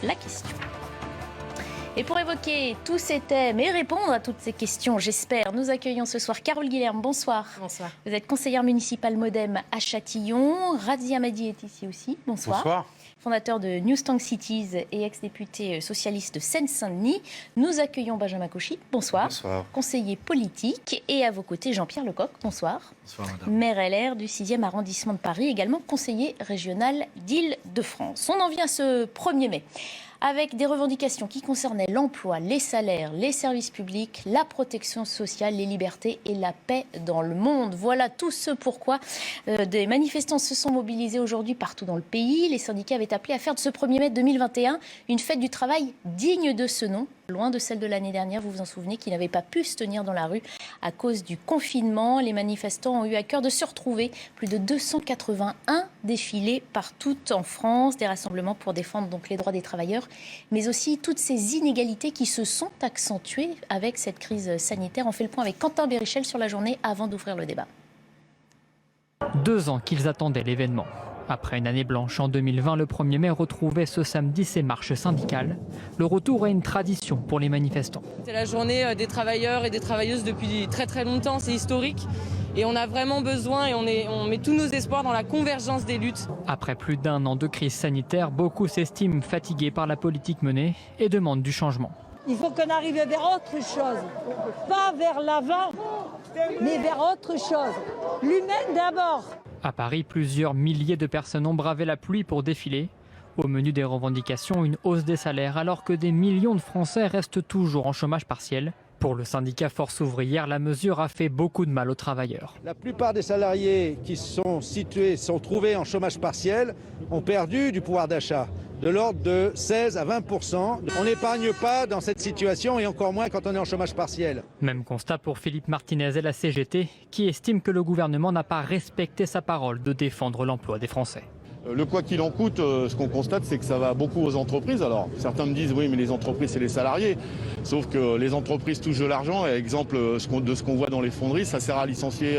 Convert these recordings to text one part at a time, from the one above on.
la question. Et pour évoquer tous ces thèmes et répondre à toutes ces questions, j'espère, nous accueillons ce soir Carole Guilherme. Bonsoir. Bonsoir. Vous êtes conseillère municipale MoDem à Châtillon. Razia Madi est ici aussi. Bonsoir. Bonsoir. Fondateur de New Tank Cities et ex-député socialiste de Seine-Saint-Denis. Nous accueillons Benjamin Cauchy. Bonsoir. Bonsoir. Conseiller politique. Et à vos côtés, Jean-Pierre Lecoq. Bonsoir. Bonsoir, madame. Maire LR du 6e arrondissement de Paris, également conseiller régional d'Île-de-France. On en vient ce 1er mai. Avec des revendications qui concernaient l'emploi, les salaires, les services publics, la protection sociale, les libertés et la paix dans le monde. Voilà tout ce pourquoi des manifestants se sont mobilisés aujourd'hui partout dans le pays. Les syndicats avaient appelé à faire de ce 1er mai 2021 une fête du travail digne de ce nom, loin de celle de l'année dernière, vous vous en souvenez, qui n'avait pas pu se tenir dans la rue à cause du confinement. Les manifestants ont eu à cœur de se retrouver. Plus de 281 défilés partout en France, des rassemblements pour défendre donc les droits des travailleurs, mais aussi toutes ces inégalités qui se sont accentuées avec cette crise sanitaire. On fait le point avec Quentin Bérichel sur la journée avant d'ouvrir le débat. 2 ans qu'ils attendaient l'événement. Après une année blanche en 2020, le 1er mai retrouvait ce samedi ses marches syndicales. Le retour est une tradition pour les manifestants. C'est la journée des travailleurs et des travailleuses depuis très très longtemps, c'est historique. Et on a vraiment besoin et on met tous nos espoirs dans la convergence des luttes. Après plus d'1 an de crise sanitaire, beaucoup s'estiment fatigués par la politique menée et demandent du changement. Il faut qu'on arrive vers autre chose, pas vers l'avant, mais vers autre chose. L'humain d'abord. À Paris, plusieurs milliers de personnes ont bravé la pluie pour défiler. Au menu des revendications, une hausse des salaires alors que des millions de Français restent toujours en chômage partiel. Pour le syndicat Force ouvrière, la mesure a fait beaucoup de mal aux travailleurs. La plupart des salariés qui sont trouvés en chômage partiel ont perdu du pouvoir d'achat, de l'ordre de 16 à 20%. On n'épargne pas dans cette situation et encore moins quand on est en chômage partiel. Même constat pour Philippe Martinez et la CGT, qui estime que le gouvernement n'a pas respecté sa parole de défendre l'emploi des Français. Le quoi qu'il en coûte, ce qu'on constate, c'est que ça va beaucoup aux entreprises. Alors, certains me disent, oui, mais les entreprises, c'est les salariés. Sauf que les entreprises touchent de l'argent. Et exemple de ce qu'on voit dans les fonderies, ça sert à licencier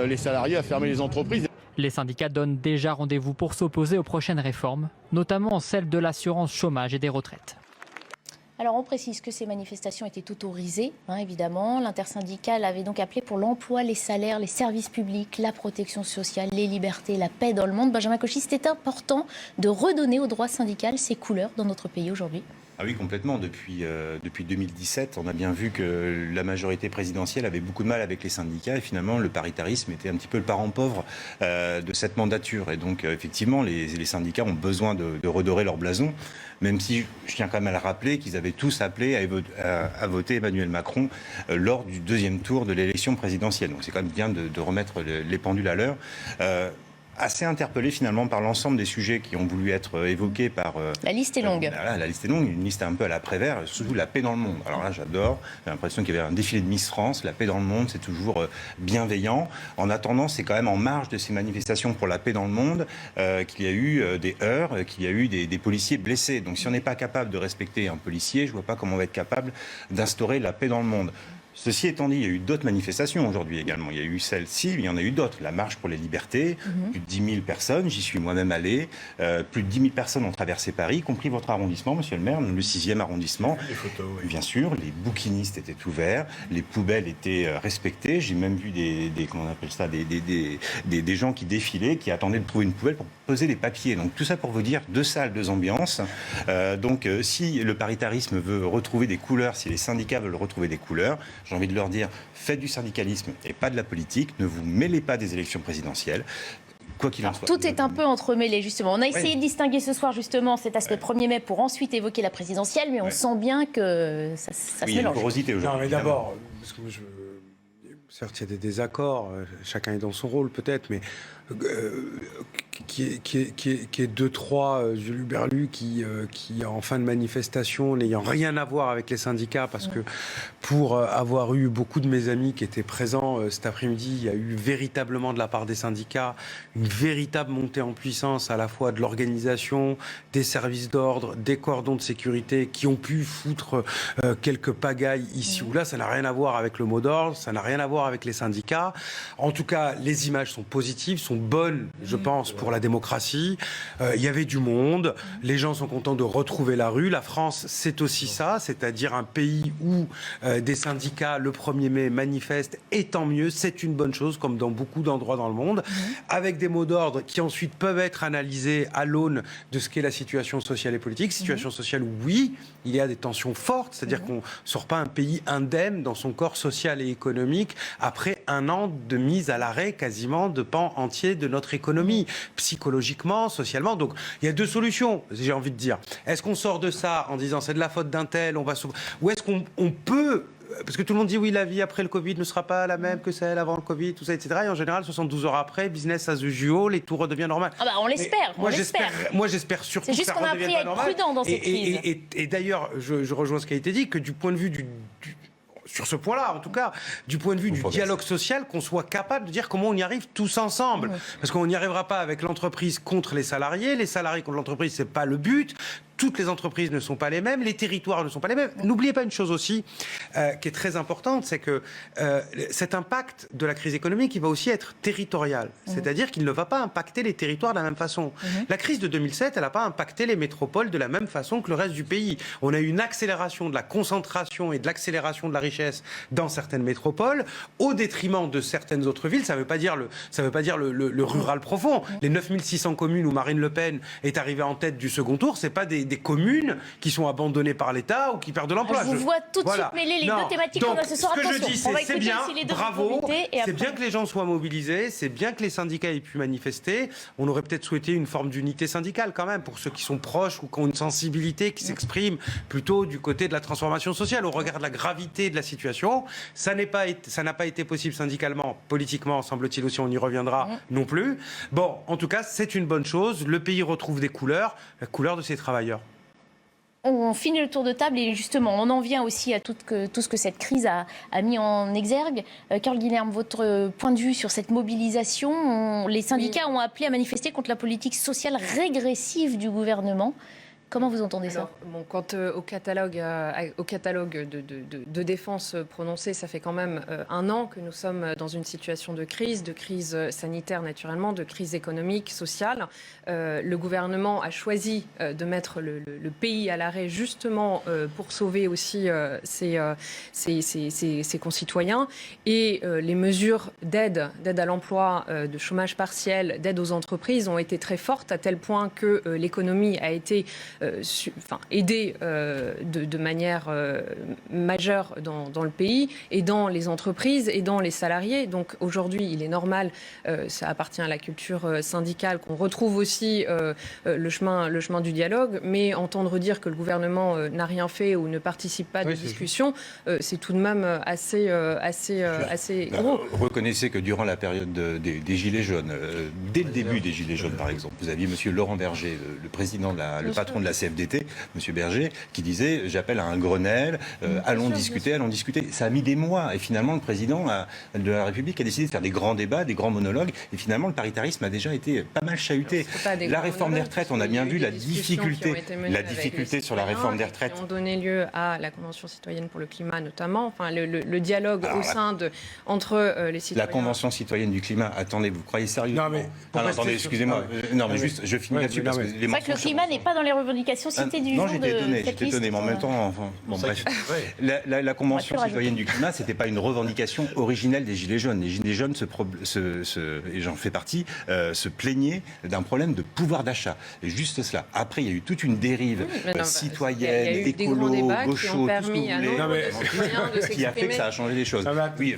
les salariés, à fermer les entreprises. Les syndicats donnent déjà rendez-vous pour s'opposer aux prochaines réformes, notamment celle de l'assurance chômage et des retraites. Alors on précise que ces manifestations étaient autorisées, évidemment. L'intersyndicale avait donc appelé pour l'emploi, les salaires, les services publics, la protection sociale, les libertés, la paix dans le monde. Benjamin Cauchy, c'était important de redonner au droit syndical ses couleurs dans notre pays aujourd'hui. Ah oui, complètement. Depuis 2017, on a bien vu que la majorité présidentielle avait beaucoup de mal avec les syndicats et finalement le paritarisme était un petit peu le parent pauvre de cette mandature. Et donc effectivement, les syndicats ont besoin de redorer leur blason, même si je tiens quand même à le rappeler qu'ils avaient tous appelé à voter Emmanuel Macron lors du 2e tour de l'élection présidentielle. Donc c'est quand même bien de remettre les pendules à l'heure. Assez interpellé finalement par l'ensemble des sujets qui ont voulu être évoqués par... La liste est longue. La liste est longue, une liste un peu à la Prévert, surtout la paix dans le monde. Alors là, j'adore, j'ai l'impression qu'il y avait un défilé de Miss France, la paix dans le monde, c'est toujours bienveillant. En attendant, c'est quand même en marge de ces manifestations pour la paix dans le monde qu'il y a eu des heurts, qu'il y a eu des policiers blessés. Donc si on n'est pas capable de respecter un policier, je ne vois pas comment on va être capable d'instaurer la paix dans le monde. Ceci étant dit, il y a eu d'autres manifestations aujourd'hui également. Il y a eu celle-ci, il y en a eu d'autres. La marche pour les libertés, plus de 10 000 personnes, j'y suis moi-même allé. Plus de 10 000 personnes ont traversé Paris, y compris votre arrondissement, monsieur le maire, le 6e arrondissement. Les photos, oui. Bien sûr, les bouquinistes étaient ouverts, les poubelles étaient respectées. J'ai même vu des gens qui défilaient, qui attendaient de trouver une poubelle pour poser des papiers. Donc tout ça pour vous dire, 2 salles, 2 ambiances. Donc si le paritarisme veut retrouver des couleurs, si les syndicats veulent retrouver des couleurs, j'ai envie de leur dire, faites du syndicalisme et pas de la politique, ne vous mêlez pas des élections présidentielles. Quoi qu'il en soit. Tout est un peu entremêlé, justement. On a essayé de distinguer ce soir, justement, cet aspect 1er mai pour ensuite évoquer la présidentielle, mais on sent bien que ça se mélange. Il y a une porosité aujourd'hui. Non, mais d'abord, parce que certes, il y a des désaccords, chacun est dans son rôle peut-être, mais qui est 2-3 Jules Berlu qui en fin de manifestation, n'ayant rien à voir avec les syndicats, parce que pour avoir eu beaucoup de mes amis qui étaient présents cet après-midi, il y a eu véritablement de la part des syndicats une véritable montée en puissance à la fois de l'organisation, des services d'ordre, des cordons de sécurité qui ont pu foutre quelques pagailles ici ou là. Ça n'a rien à voir avec le mot d'ordre, ça n'a rien à voir voir avec les syndicats. En tout cas, les images sont positives, sont bonnes, je pense, pour la démocratie. Il y avait du monde, les gens sont contents de retrouver la rue. La France, c'est aussi ça, c'est-à-dire un pays où des syndicats, le 1er mai, manifestent, et tant mieux, c'est une bonne chose, comme dans beaucoup d'endroits dans le monde, avec des mots d'ordre qui ensuite peuvent être analysés à l'aune de ce qu'est la situation sociale et politique. Situation sociale où, oui, il y a des tensions fortes, c'est-à-dire qu'on ne sort pas un pays indemne dans son corps social et économique après un an de mise à l'arrêt quasiment de pans entiers de notre économie, psychologiquement, socialement. Donc, il y a deux solutions, j'ai envie de dire. Est-ce qu'on sort de ça en disant c'est de la faute d'un tel, ou est-ce qu'on peut... Parce que tout le monde dit oui, la vie après le Covid ne sera pas la même que celle avant le Covid, tout ça, etc. Et en général, 72 heures après, business as usual, et tout redevient normal. Ah bah on l'espère, on l'espère. Moi, j'espère surtout que ça redevienne pas normal. C'est juste qu'on a appris à être prudent dans cette crise. Et d'ailleurs, je rejoins ce qui a été dit, que du point de vue sur ce point-là, en tout cas, du point de vue du dialogue social, qu'on soit capable de dire comment on y arrive tous ensemble. Parce qu'on n'y arrivera pas avec l'entreprise contre les salariés contre l'entreprise, c'est pas le but. Toutes les entreprises ne sont pas les mêmes, les territoires ne sont pas les mêmes. N'oubliez pas une chose aussi qui est très importante, c'est que cet impact de la crise économique, il va aussi être territorial. C'est-à-dire qu'il ne va pas impacter les territoires de la même façon. La crise de 2007, elle n'a pas impacté les métropoles de la même façon que le reste du pays. On a eu une accélération de la concentration et de l'accélération de la richesse dans certaines métropoles, au détriment de certaines autres villes. Ça ne veut pas dire le rural profond. Les 9600 communes où Marine Le Pen est arrivée en tête du second tour, c'est pas des communes qui sont abandonnées par l'État ou qui perdent de l'emploi. Je vous vois tout de suite mêler les deux thématiques qu'on a ce soir. Ce que je dis, c'est bien, bravo, c'est bien que que les gens soient mobilisés, c'est bien que les syndicats aient pu manifester. On aurait peut-être souhaité une forme d'unité syndicale quand même, pour ceux qui sont proches ou qui ont une sensibilité qui s'exprime plutôt du côté de la transformation sociale. Au regard de la gravité de la situation, ça n'a pas été possible syndicalement, politiquement, semble-t-il aussi, on y reviendra non plus. Bon, en tout cas, c'est une bonne chose. Le pays retrouve des couleurs, la couleur de ses travailleurs. On finit le tour de table et justement, on en vient aussi à tout ce que cette crise a mis en exergue. Carole Guilherme, votre point de vue sur cette mobilisation, les syndicats ont appelé à manifester contre la politique sociale régressive du gouvernement. Comment vous entendez ça ? Quant au catalogue de défense prononcé, ça fait quand même un an que nous sommes dans une situation de crise sanitaire naturellement, de crise économique, sociale. Le gouvernement a choisi de mettre le pays à l'arrêt justement pour sauver aussi ses concitoyens. Et les mesures d'aide à l'emploi, de chômage partiel, d'aide aux entreprises ont été très fortes, à tel point que l'économie a été aidée de manière majeure dans le pays et dans les entreprises et dans les salariés. Donc aujourd'hui, il est normal, ça appartient à la culture syndicale, qu'on retrouve aussi le chemin du dialogue, mais entendre dire que le gouvernement n'a rien fait ou ne participe pas de discussion, c'est tout de même assez gros. Reconnaissez que durant la période des Gilets jaunes, dès le début des Gilets jaunes par exemple, vous aviez M. Laurent Berger, le président, le patron de la CFDT, M. Berger, qui disait « j'appelle à un Grenelle, allons discuter. » Ça a mis des mois et finalement le président de la République a décidé de faire des grands débats, des grands monologues et finalement le paritarisme a déjà été pas mal chahuté. La réforme des retraites, on a bien vu la difficulté sur la réforme des retraites. Qui ont donné lieu à la Convention citoyenne pour le climat notamment, enfin le dialogue entre les citoyens. La Convention citoyenne du climat, attendez, vous croyez sérieux? Non mais attendez, excusez-moi. Non mais juste, je finis là-dessus parce que c'est vrai que le climat n'est pas dans les revendications citées du jour. Non, j'étais étonné, mais en même temps, bref. La Convention citoyenne du climat, c'était pas une revendication originelle des Gilets jaunes. Les Gilets jaunes, et j'en fais partie, se plaignaient d'un problème de pouvoir d'achat. Et juste cela. Après, il y a eu toute une dérive citoyenne, écolo, gaucho, tout ce que vous voulez, qui a fait que ça a changé les choses. Oui,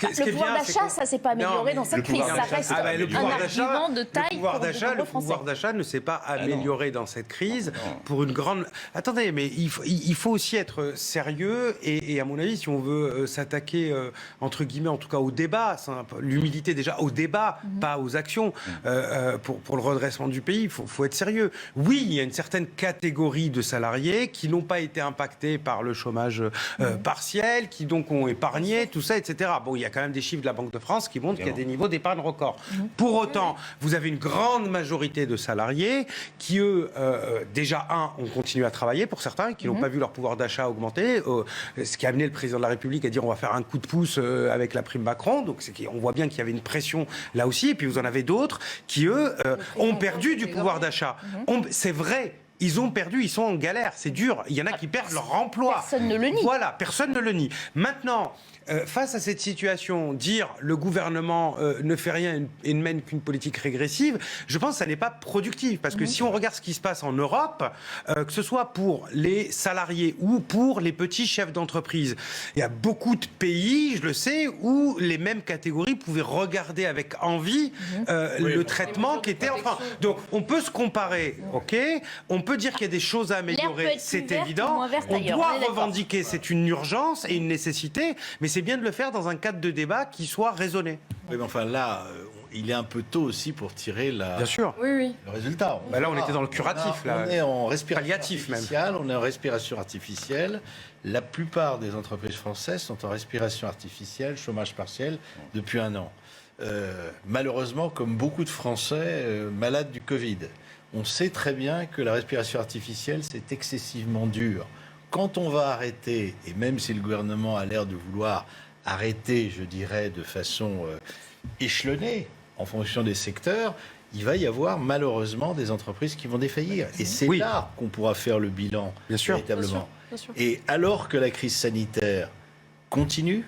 le pouvoir d'achat, ça s'est pas amélioré dans cette crise. Ça reste un argument de taille. Le pouvoir d'achat ne s'est pas amélioré dans cette crise pour une grande... Attendez, mais il faut aussi être sérieux et à mon avis, si on veut s'attaquer, entre guillemets, en tout cas au débat, l'humilité déjà au débat, pas aux actions, pour le redressement du pays, il faut être sérieux. Oui, il y a une certaine catégorie de salariés qui n'ont pas été impactés par le chômage partiel, qui donc ont épargné, tout ça, etc. Bon, il y a quand même des chiffres de la Banque de France qui montrent qu'il y a des niveaux d'épargne record. Pour autant, vous avez une grande majorité de salariés qui, eux, déjà, ont continué à travailler pour certains, qui n'ont pas vu leur pouvoir d'achat augmenter, ce qui a amené le président de la République à dire on va faire un coup de pouce avec la prime Macron. Donc on voit bien qu'il y avait une pression là aussi. Et puis vous en avez d'autres qui, eux, ont perdu du pouvoir d'achat. C'est vrai. Ils ont perdu, ils sont en galère, c'est dur. Il y en a qui perdent leur emploi. Personne ne le nie. Voilà, personne ne le nie. Maintenant, face à cette situation, dire le gouvernement ne fait rien et ne mène qu'une politique régressive, je pense que ça n'est pas productif. Parce que si on regarde ce qui se passe en Europe, que ce soit pour les salariés ou pour les petits chefs d'entreprise, il y a beaucoup de pays, je le sais, où les mêmes catégories pouvaient regarder avec envie le traitement qui était en France. Donc on peut se comparer, ok, on peut dire qu'il y a des choses à améliorer, c'est évident. On doit revendiquer, c'est une urgence et une nécessité, mais c'est bien de le faire dans un cadre de débat qui soit raisonné. Oui, mais enfin là, il est un peu tôt aussi pour tirer Bien sûr. le résultat. Là, on était dans le curatif. On est en respiration artificielle. On est en respiration artificielle. La plupart des entreprises françaises sont en respiration artificielle, chômage partiel, depuis 1 an. Malheureusement, comme beaucoup de Français malades du Covid, on sait très bien que la respiration artificielle, c'est excessivement dur. Quand on va arrêter, et même si le gouvernement a l'air de vouloir arrêter, je dirais, de façon échelonnée, en fonction des secteurs, il va y avoir malheureusement des entreprises qui vont défaillir. Et c'est là qu'on pourra faire le bilan, véritablement. Bien sûr. Et alors que la crise sanitaire continue,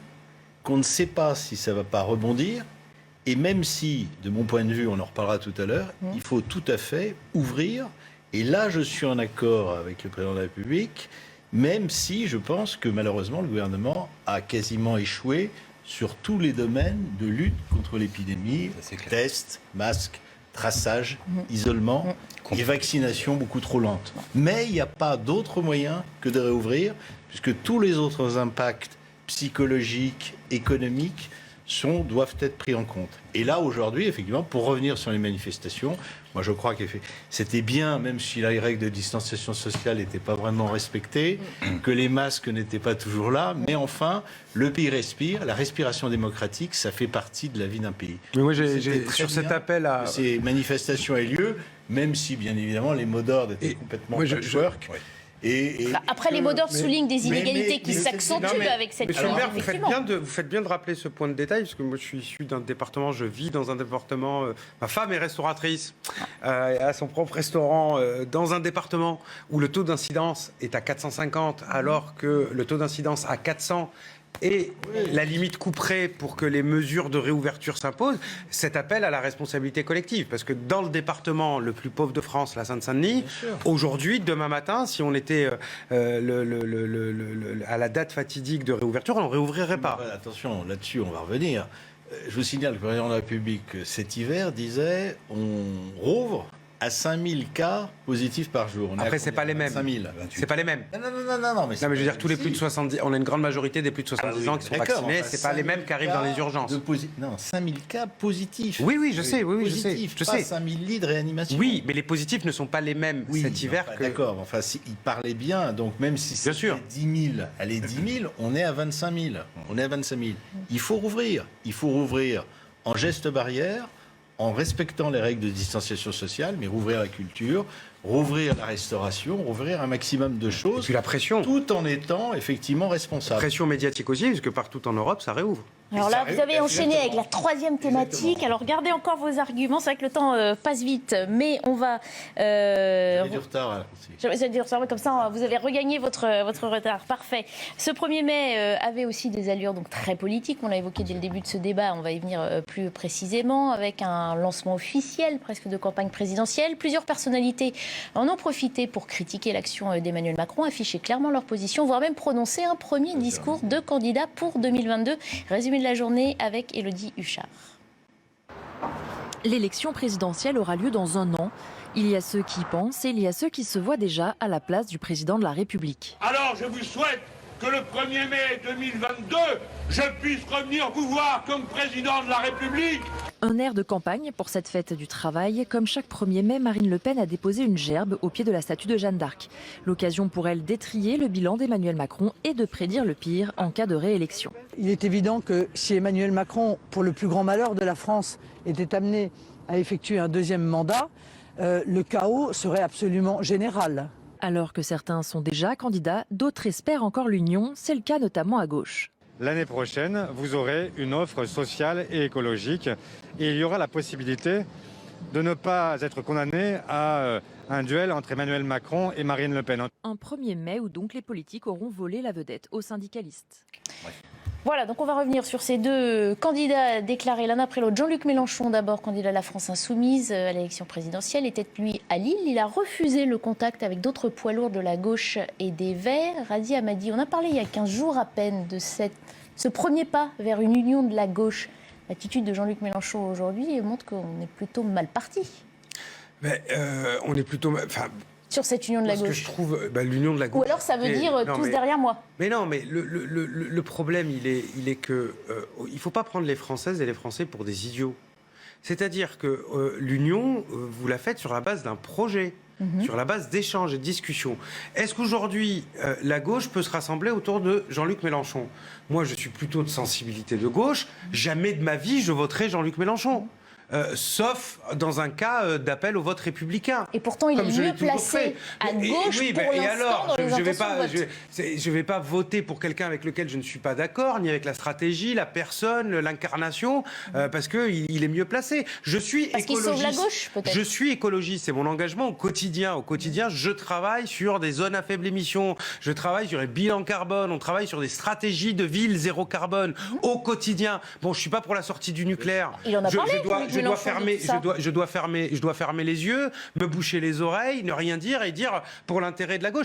qu'on ne sait pas si ça ne va pas rebondir, et même si, de mon point de vue, on en reparlera tout à l'heure, il faut tout à fait ouvrir. Et là, je suis en accord avec le président de la République, même si je pense que malheureusement, le gouvernement a quasiment échoué sur tous les domaines de lutte contre l'épidémie, tests, masques, traçage, isolement et vaccination beaucoup trop lente. Mais il n'y a pas d'autre moyen que de réouvrir, puisque tous les autres impacts psychologiques, économiques, doivent être pris en compte. Et là, aujourd'hui, effectivement, pour revenir sur les manifestations, moi je crois que c'était bien, même si les règles de distanciation sociale n'étaient pas vraiment respectées, que les masques n'étaient pas toujours là, mais enfin, le pays respire, la respiration démocratique, ça fait partie de la vie d'un pays. Mais moi, sur cet appel à... Ces manifestations aient lieu, même si, bien évidemment, les mots d'ordre étaient complètement patchwork. Après, les mots d'ordre soulignent des inégalités qui s'accentuent avec cette crise. Monsieur le maire, vous faites bien de rappeler ce point de détail, parce que moi je suis issu d'un département, je vis dans un département, ma femme est restauratrice, a son propre restaurant dans un département où le taux d'incidence est à 450, alors que le taux d'incidence à 400 et la limite couperait pour que les mesures de réouverture s'imposent, cet appel à la responsabilité collective. Parce que dans le département le plus pauvre de France, la Seine-Saint-Denis, aujourd'hui, demain matin, si on était à la date fatidique de réouverture, on ne réouvrirait pas. Attention, là-dessus, on va revenir. Je vous signale que le président de la République, cet hiver, disait on rouvre à 5000 cas positifs par jour. Après, c'est pas les mêmes. 5000. C'est pas les mêmes. Non, mais je veux dire, tous les plus de 70, on a une grande majorité des plus de 70 ans qui sont vaccinés, c'est pas les mêmes qui arrivent dans les urgences. Non, 5000 cas positifs. Oui, je sais, je sais. 5000 lits de réanimation. Oui, mais les positifs ne sont pas les mêmes cet hiver que... D'accord, enfin, il parlait bien, donc même si c'est 10 000, allez, 10 000, on est à 25 000. On est à 25 000. Il faut rouvrir en geste barrière, en respectant les règles de distanciation sociale, mais rouvrir la culture, rouvrir la restauration, rouvrir un maximum de choses. Et puis la pression. Tout en étant effectivement responsable. Pression médiatique aussi, parce que partout en Europe, ça réouvre. Alors là, vous avez enchaîné avec la troisième thématique. Alors, gardez encore vos arguments. C'est vrai que le temps passe vite, mais on va... J'avais du retard, là. J'avais du retard, comme ça, vous avez regagné votre retard. Parfait. Ce 1er mai avait aussi des allures donc, très politiques. On l'a évoqué dès le début de ce débat. On va y venir plus précisément, avec un lancement officiel, presque de campagne présidentielle. Plusieurs personnalités en ont profité pour critiquer l'action d'Emmanuel Macron, afficher clairement leur position, voire même prononcer un premier discours de candidat pour 2022. Résumé de la journée avec Élodie Huchard. L'élection présidentielle aura lieu dans 1 an. Il y a ceux qui y pensent et il y a ceux qui se voient déjà à la place du président de la République. Alors je vous souhaite que le 1er mai 2022, je puisse revenir vous voir comme président de la République. Un air de campagne pour cette fête du travail. Comme chaque 1er mai, Marine Le Pen a déposé une gerbe au pied de la statue de Jeanne d'Arc. L'occasion pour elle d'étrier le bilan d'Emmanuel Macron et de prédire le pire en cas de réélection. Il est évident que si Emmanuel Macron, pour le plus grand malheur de la France, était amené à effectuer un deuxième mandat, le chaos serait absolument général. Alors que certains sont déjà candidats, d'autres espèrent encore l'union. C'est le cas notamment à gauche. L'année prochaine, vous aurez une offre sociale et écologique et il y aura la possibilité de ne pas être condamné à un duel entre Emmanuel Macron et Marine Le Pen. Un 1er mai où donc les politiques auront volé la vedette aux syndicalistes. Voilà, donc on va revenir sur ces deux candidats déclarés l'un après l'autre. Jean-Luc Mélenchon, d'abord candidat à la France Insoumise à l'élection présidentielle, était lui à Lille. Il a refusé le contact avec d'autres poids lourds de la gauche et des Verts. Radi Amadi, on a parlé il y a 15 jours à peine de ce premier pas vers une union de la gauche. L'attitude de Jean-Luc Mélenchon aujourd'hui montre qu'on est plutôt mal parti. Mais, on est plutôt... Sur cette union de la gauche. Ce que je trouve, l'union de la gauche... Ou alors ça veut dire tous derrière moi. Mais non, mais le problème, il est que il ne faut pas prendre les Françaises et les Français pour des idiots. C'est-à-dire que l'union, vous la faites sur la base d'un projet, sur la base d'échanges et de discussions. Est-ce qu'aujourd'hui, la gauche peut se rassembler autour de Jean-Luc Mélenchon ? Moi, je suis plutôt de sensibilité de gauche. Jamais de ma vie, je voterai Jean-Luc Mélenchon. Sauf dans un cas d'appel au vote républicain. Et pourtant, il est mieux placé à gauche pour l'instant dans les intentions de vote. Je ne vais pas voter pour quelqu'un avec lequel je ne suis pas d'accord, ni avec la stratégie, la personne, l'incarnation, parce qu'il est mieux placé. Je suis écologiste. Parce qu'il sauve la gauche, peut-être. Je suis écologiste, c'est mon engagement au quotidien. Au quotidien, je travaille sur des zones à faible émission, je travaille sur les bilans carbone, on travaille sur des stratégies de ville zéro carbone au quotidien. Bon, je ne suis pas pour la sortie du nucléaire. Il en a parlé. Je dois fermer les yeux, me boucher les oreilles, ne rien dire et dire pour l'intérêt de la gauche.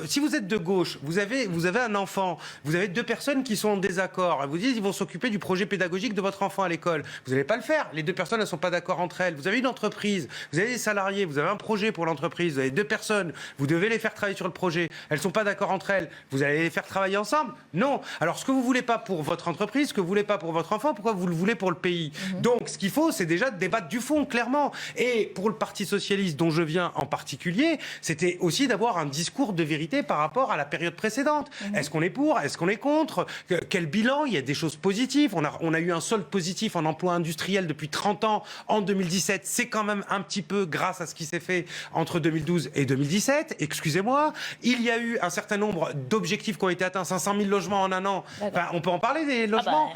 Si vous êtes de gauche, vous avez un enfant, vous avez deux personnes qui sont en désaccord. Vous dites ils vont s'occuper du projet pédagogique de votre enfant à l'école. Vous n'allez pas le faire. Les deux personnes ne sont pas d'accord entre elles. Vous avez une entreprise, vous avez des salariés, vous avez un projet pour l'entreprise, vous avez deux personnes, vous devez les faire travailler sur le projet. Elles ne sont pas d'accord entre elles. Vous allez les faire travailler ensemble ? Non. Alors ce que vous ne voulez pas pour votre entreprise, ce que vous ne voulez pas pour votre enfant, pourquoi vous le voulez pour le pays ? Donc ce qu'il faut, c'est déjà de débattre du fond, clairement. Et pour le Parti socialiste, dont je viens en particulier, c'était aussi d'avoir un discours de vérité par rapport à la période précédente. Est-ce qu'on est pour ? Est-ce qu'on est contre ? Quel bilan ? Il y a des choses positives. On a eu un solde positif en emploi industriel depuis 30 ans. En 2017, c'est quand même un petit peu grâce à ce qui s'est fait entre 2012 et 2017. Excusez-moi. Il y a eu un certain nombre d'objectifs qui ont été atteints. 500 000 logements en un an. Enfin, on peut en parler des logements ?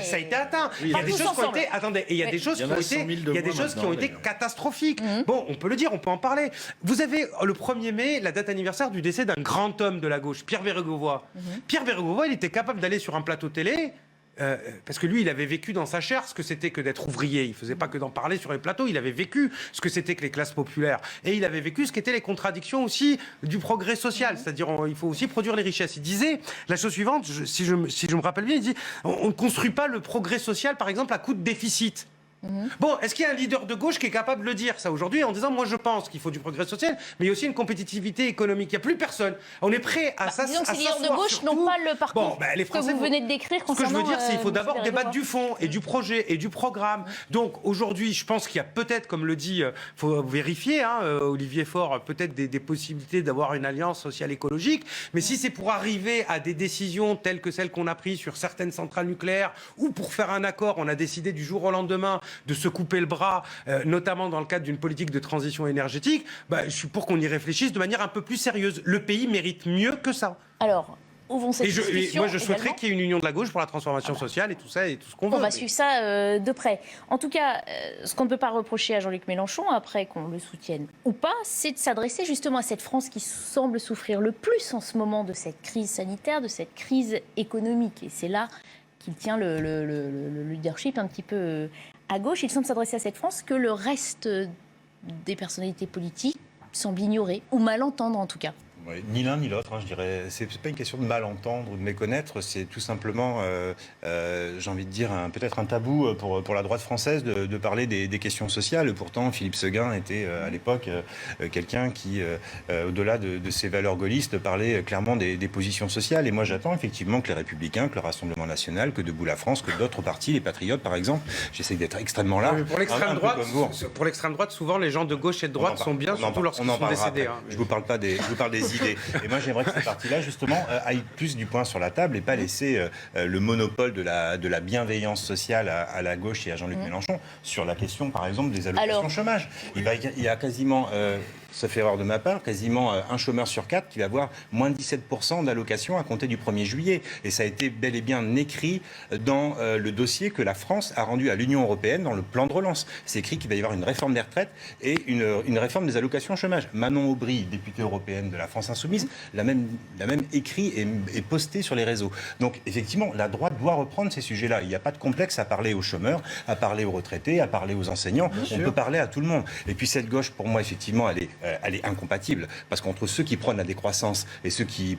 Ça a été atteint. Il y a des choses qui ont été... Attendez, il y a des choses qui ont été catastrophiques. Bon, on peut le dire, on peut en parler. Vous avez le 1er mai, la date anniversaire du décès d'un grand homme de la gauche, Pierre Bérégovoy. Pierre Bérégovoy, il était capable d'aller sur un plateau télé, parce que lui, il avait vécu dans sa chair ce que c'était que d'être ouvrier. Il ne faisait pas que d'en parler sur les plateaux, il avait vécu ce que c'était que les classes populaires. Et il avait vécu ce qu'étaient les contradictions aussi du progrès social. C'est-à-dire, il faut aussi produire les richesses. Il disait la chose suivante, si je me rappelle bien, il dit on ne construit pas le progrès social, par exemple, à coup de déficit. Bon, est-ce qu'il y a un leader de gauche qui est capable de le dire ça aujourd'hui en disant moi je pense qu'il faut du progrès social, mais il y a aussi une compétitivité économique. Il n'y a plus personne. On est prêt à s'asseoir. Disons que ces leaders de gauche n'ont pas le parcours les Français, que vous venez de décrire concernant... Ce que je veux dire, c'est qu'il faut d'abord débattre du fond et du projet et du programme. Donc aujourd'hui, je pense qu'il y a peut-être, comme le dit, faut vérifier, Olivier Faure, peut-être des possibilités d'avoir une alliance sociale écologique. Mais si c'est pour arriver à des décisions telles que celles qu'on a prises sur certaines centrales nucléaires ou pour faire un accord, on a décidé du jour au lendemain de se couper le bras, notamment dans le cadre d'une politique de transition énergétique, je suis pour qu'on y réfléchisse de manière un peu plus sérieuse. Le pays mérite mieux que ça. Alors, où vont ces discussions ? Moi, je souhaiterais qu'il y ait une union de la gauche pour la transformation sociale et tout ça, et tout ce qu'on veut. On va suivre ça de près. En tout cas, ce qu'on ne peut pas reprocher à Jean-Luc Mélenchon, après qu'on le soutienne ou pas, c'est de s'adresser justement à cette France qui semble souffrir le plus en ce moment de cette crise sanitaire, de cette crise économique. Et c'est là qu'il tient le leadership un petit peu à gauche. Il semble s'adresser à cette France que le reste des personnalités politiques semble ignorer, ou mal entendre en tout cas. Oui, ni l'un ni l'autre, je dirais. C'est pas une question de malentendre ou de méconnaître, c'est tout simplement, j'ai envie de dire, peut-être un tabou pour la droite française de parler des questions sociales. Pourtant, Philippe Séguin était à l'époque quelqu'un qui, au-delà de ses valeurs gaullistes, parlait clairement des positions sociales. Et moi, j'attends effectivement que les Républicains, que le Rassemblement National, que Debout la France, que d'autres partis, les Patriotes par exemple, j'essaie d'être extrêmement large. Pour l'extrême droite, souvent les gens de gauche et de droite sont bien, surtout lorsqu'ils sont décédés. Je vous parle pas je vous parle des idées. Et moi, j'aimerais que ces partis-là, justement, aillent plus du poing sur la table et pas laisser le monopole de la bienveillance sociale à la gauche et à Jean-Luc Mélenchon sur la question, par exemple, des allocations chômage. Il y a quasiment, sauf erreur de ma part, quasiment un chômeur sur 4 qui va avoir moins de 17% d'allocation à compter du 1er juillet. Et ça a été bel et bien écrit dans le dossier que la France a rendu à l'Union européenne dans le plan de relance. C'est écrit qu'il va y avoir une réforme des retraites et une réforme des allocations chômage. Manon Aubry, députée européenne de la France Insoumise, l'a même écrit et posté sur les réseaux. Donc effectivement, la droite doit reprendre ces sujets-là. Il n'y a pas de complexe à parler aux chômeurs, à parler aux retraités, à parler aux enseignants. On peut parler à tout le monde. Et puis cette gauche, pour moi, effectivement, elle est incompatible. Parce qu'entre ceux qui prônent la décroissance et ceux qui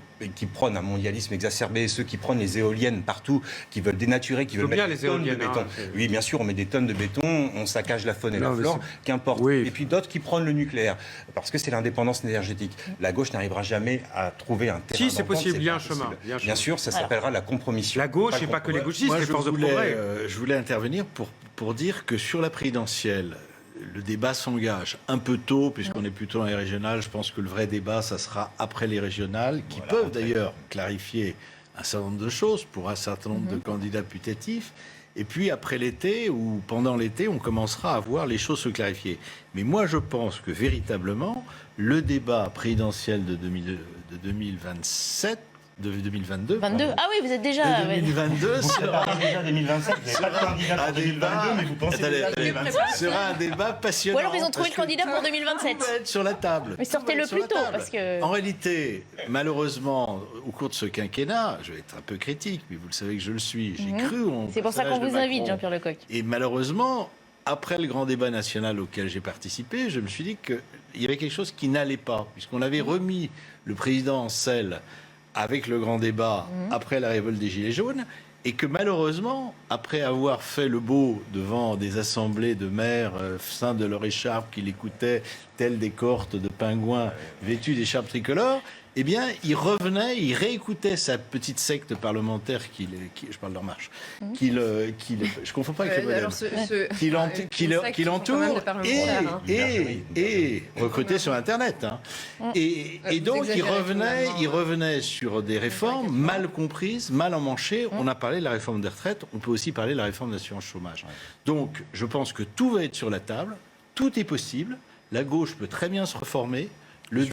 prônent un mondialisme exacerbé, ceux qui prônent les éoliennes partout, qui veulent dénaturer, qui veulent mettre des tonnes de béton. Oui, bien sûr, on met des tonnes de béton, on saccage la faune et la flore, qu'importe. Oui. Et puis d'autres qui prônent le nucléaire. Parce que c'est l'indépendance énergétique. La gauche n'arrivera jamais à trouver un terrain. Si, c'est possible, il y a un chemin. Bien sûr, ça s'appellera la compromission. La gauche, et pas que les gauchistes, les forces de progrès. Je voulais intervenir pour dire que sur la présidentielle, le débat s'engage un peu tôt, puisqu'on est plutôt dans les régionales. Je pense que le vrai débat, ça sera après les régionales, qui peuvent d'ailleurs clarifier un certain nombre de choses pour un certain nombre de candidats putatifs. Et puis après l'été, ou pendant l'été, on commencera à voir les choses se clarifier. Mais moi, je pense que véritablement, le débat présidentiel de 2027, de 2022. 22. Ah oui, vous êtes déjà. De 2022 sera déjà 2027. Vous n'avez pas de candidat pour 2022, mais vous pensez que sera un débat passionnant. Ou alors ils ont trouvé le candidat pour 2027. Tout peut être sur la table. Mais sortez-le plus tôt, parce que. En réalité, malheureusement, au cours de ce quinquennat, je vais être un peu critique, mais vous le savez que je le suis. J'ai cru. C'est pour ça qu'on vous invite, Jean-Pierre Lecoq. Et malheureusement, après le grand débat national auquel j'ai participé, je me suis dit qu'il y avait quelque chose qui n'allait pas, puisqu'on avait remis le président en selle avec le grand débat après la révolte des Gilets jaunes, et que malheureusement, après avoir fait le beau devant des assemblées de maires ceints de leur écharpe qui l'écoutaient, tels des cohortes de pingouins vêtus d'écharpes tricolores, eh bien, il revenait, il réécoutait sa petite secte parlementaire je parle de leur marche, je ne confonds pas avec les modèles, qui l'entoure et recruté sur Internet. Et donc, il revenait sur des réformes mal comprises, mal emmanchées. On a parlé de la réforme des retraites, on peut aussi parler de la réforme de l'assurance chômage. Donc, je pense que tout va être sur la table, tout est possible, la gauche peut très bien se reformer. Le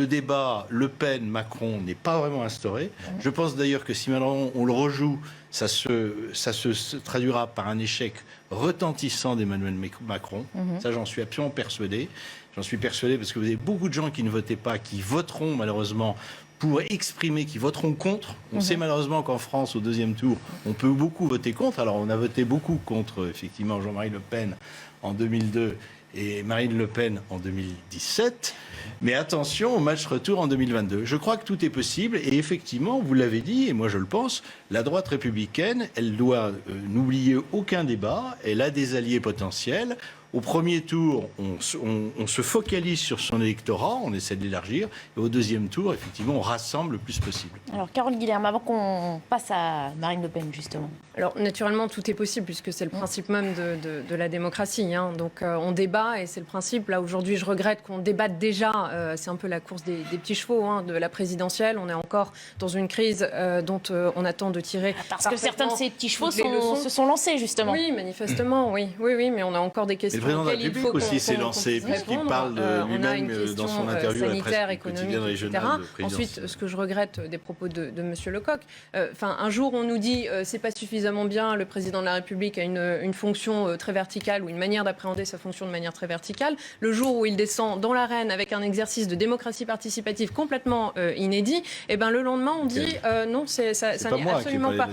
débat Le Pen-Macron n'est pas vraiment instauré. Je pense d'ailleurs que si maintenant on le rejoue, ça se traduira par un échec retentissant d'Emmanuel Macron. Ça, j'en suis absolument persuadé. J'en suis persuadé parce que vous avez beaucoup de gens qui ne votaient pas, qui voteront malheureusement pour exprimer, qui voteront contre. On sait malheureusement qu'en France, au deuxième tour, on peut beaucoup voter contre. Alors, on a voté beaucoup contre, effectivement, Jean-Marie Le Pen en 2002 et Marine Le Pen en 2017. Mais attention au match retour en 2022. Je crois que tout est possible. Et effectivement, vous l'avez dit, et moi je le pense, la droite républicaine, elle doit n'oublier aucun débat. Elle a des alliés potentiels. Au premier tour, on se focalise sur son électorat, on essaie de l'élargir. Et au deuxième tour, effectivement, on rassemble le plus possible. Alors, Carole Guilherme, avant qu'on passe à Marine Le Pen, justement. Alors, naturellement, tout est possible, puisque c'est le principe même de la démocratie. Donc, on débat, et c'est le principe. Là, aujourd'hui, je regrette qu'on débatte déjà. C'est un peu la course des petits chevaux de la présidentielle. On est encore dans une crise dont on attend de tirer. Parce que certains de ces petits chevaux se sont lancés, justement. Oui, manifestement, oui, mais on a encore des questions. Le président de la République aussi s'est lancé, puisqu'il parle lui-même dans son interview à la presse quotidienne régionale. Ensuite, ce que je regrette des propos de M. Lecoq, un jour on nous dit c'est pas suffisamment bien, le président de la République a une fonction très verticale ou une manière d'appréhender sa fonction de manière très verticale. Le jour où il descend dans l'arène avec un exercice de démocratie participative complètement inédit, et le lendemain on dit non, ça n'est absolument pas.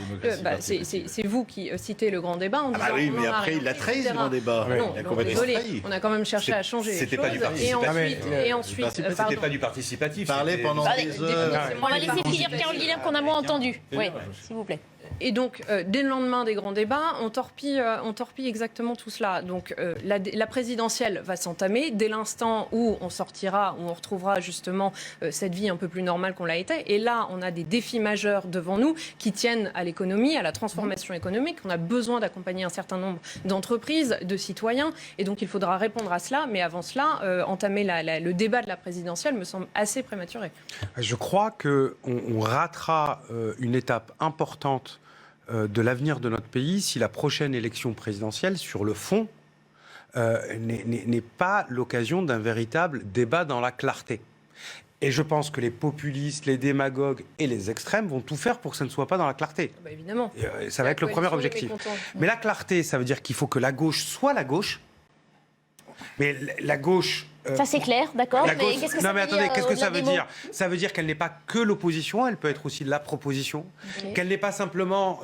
C'est vous qui citez le grand débat. Oui, mais après il a trahi ce grand débat. désolé, on a quand même cherché à changer les C'était choses. pas du participatif. C'était pas du participatif. Parler pendant des heures. On va laisser finir Carole Guilhem qu'on a moins entendu. Oui, s'il vous plaît. Et donc, dès le lendemain des grands débats, on torpille exactement tout cela. Donc, la présidentielle va s'entamer dès l'instant où on sortira, où on retrouvera justement cette vie un peu plus normale qu'on l'a été. Et là, on a des défis majeurs devant nous qui tiennent à l'économie, à la transformation économique. On a besoin d'accompagner un certain nombre d'entreprises, de citoyens. Et donc, il faudra répondre à cela. Mais avant cela, entamer le débat de la présidentielle me semble assez prématuré. Je crois qu'on ratera une étape importante de l'avenir de notre pays si la prochaine élection présidentielle, sur le fond, n'est pas l'occasion d'un véritable débat dans la clarté. Et je pense que les populistes, les démagogues et les extrêmes vont tout faire pour que ça ne soit pas dans la clarté. Bah évidemment. Et, ça va être le premier objectif. Mais la clarté, ça veut dire qu'il faut que la gauche soit la gauche. Mais la gauche... Ça c'est clair, d'accord. Mais qu'est-ce que ça veut dire, qu'est-ce que ça veut dire ? Ça veut dire qu'elle n'est pas que l'opposition, elle peut être aussi la proposition. Okay. Qu'elle n'est pas simplement